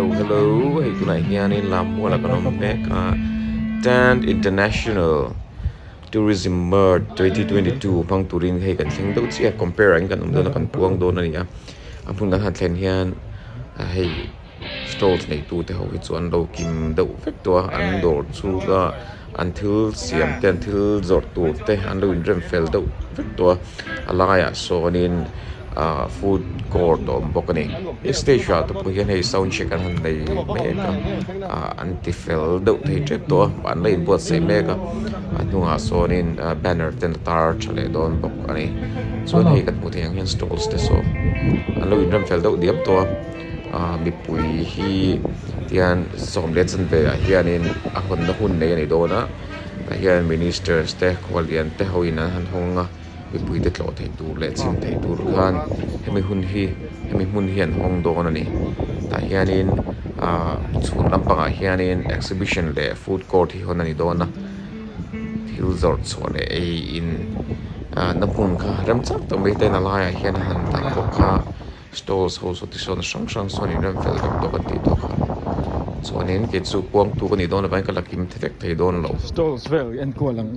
Hello. Hey, tonight here in Lamu, like Dan International Tourism Mart 2022 pang turin hey kan thing do chia compare ang kan do na kan puang do na niya ang pun kan thlen hian hey stalls nei tu te ho hi chuan lo kim do vek to an dor chu ga until siam te until zor tu te an lo in rem fel do vek to alaya so in food court om bokani stage shot to hian hei sound check an nei meka anti fel do thei trep to an lein bot sei meka anunga sonin banner ten tar chale don bokani so hei kan puti ang hian stalls te so an lo in rem fel do diam to mi pui hi tian som le chan ve hianin a hon na hun nei ani dona hian ministers te kwalian te hoina han honga mi pui te tlo thei tur le chim thei tur khan hemi hun hian hong don ani ta hianin chhun lampanga hianin exhibition le food court hi hon ani dona thil zor chhole ei in na mun kha ram chak to mai te na la hian han ta ko kha stalls ho so ti son sang son in ram fel ka to kan ti to kha chuanin ke chu puang tu kan ni don ban ka lakim thek thei don lo stalls vel en ko lang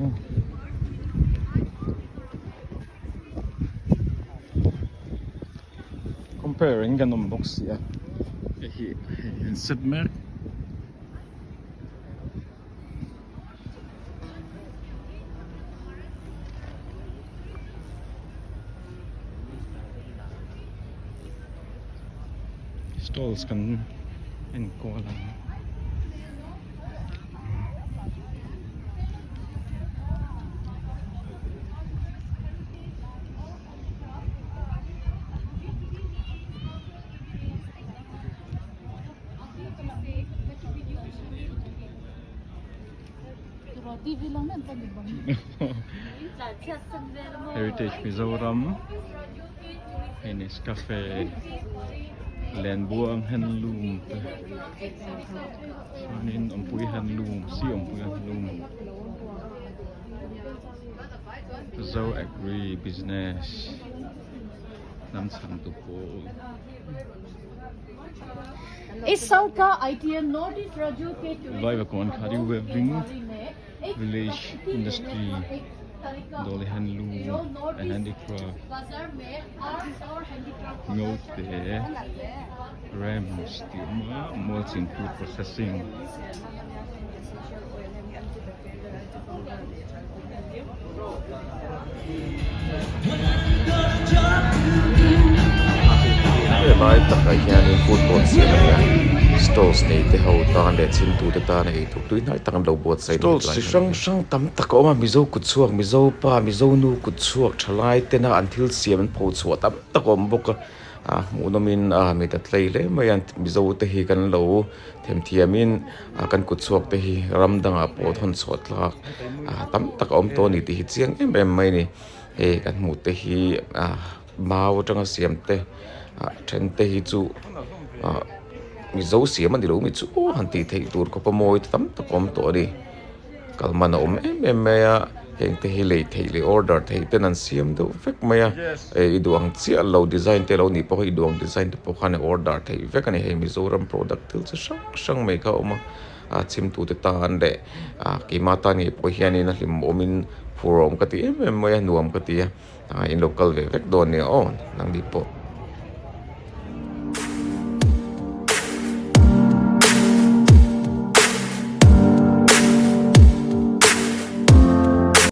comparing ganom box ya hi en submer stalls kan en ko lang Heritage Mizoram Hines Cafe Len Buang Handloom Sonin Ompui Handloom Si Ompui Handloom Zo Agri Business Nam Sang Tu Po Isalka ITM Nordic Raju ke Live Akon Khadi Weaving Village Industry Dolly Handloom and Handicraft Note there Ram Steel Malts in Food Processing lai tak ai hianin food court siam ania stalls nei te ho tan le chim tu te ta nei tu tui nai tang lo bot sai stalls sang tam tak oma mizo kutsuak mizo pa mizo nu kutsuak thalai te na until siam pho chu tam tak om boka munomin mi ta tlei le mayan mizo te hi kan lo them thiamin kan kutsuak te hi ramdanga po thon chot lak tam tak om to ni ti hi chiang em mai ni e kan mu te hi mau tanga siam te then te hi chu mizo siam ani lo mi chu han ti thei tur ko pamoi tam ta kom to ri kalmana em ya heng te hi le thei le order thei ten an siam do vek maya e iduang chi lo design te lo ni po iduang design te po khan order thei vek ani he Mizoram product til cha sang mai ka oma chim tu te ta an le ki mata ni po hian in hlim omin furom ka ti em maya nuam ka ti in local ve vek don ni on nang di po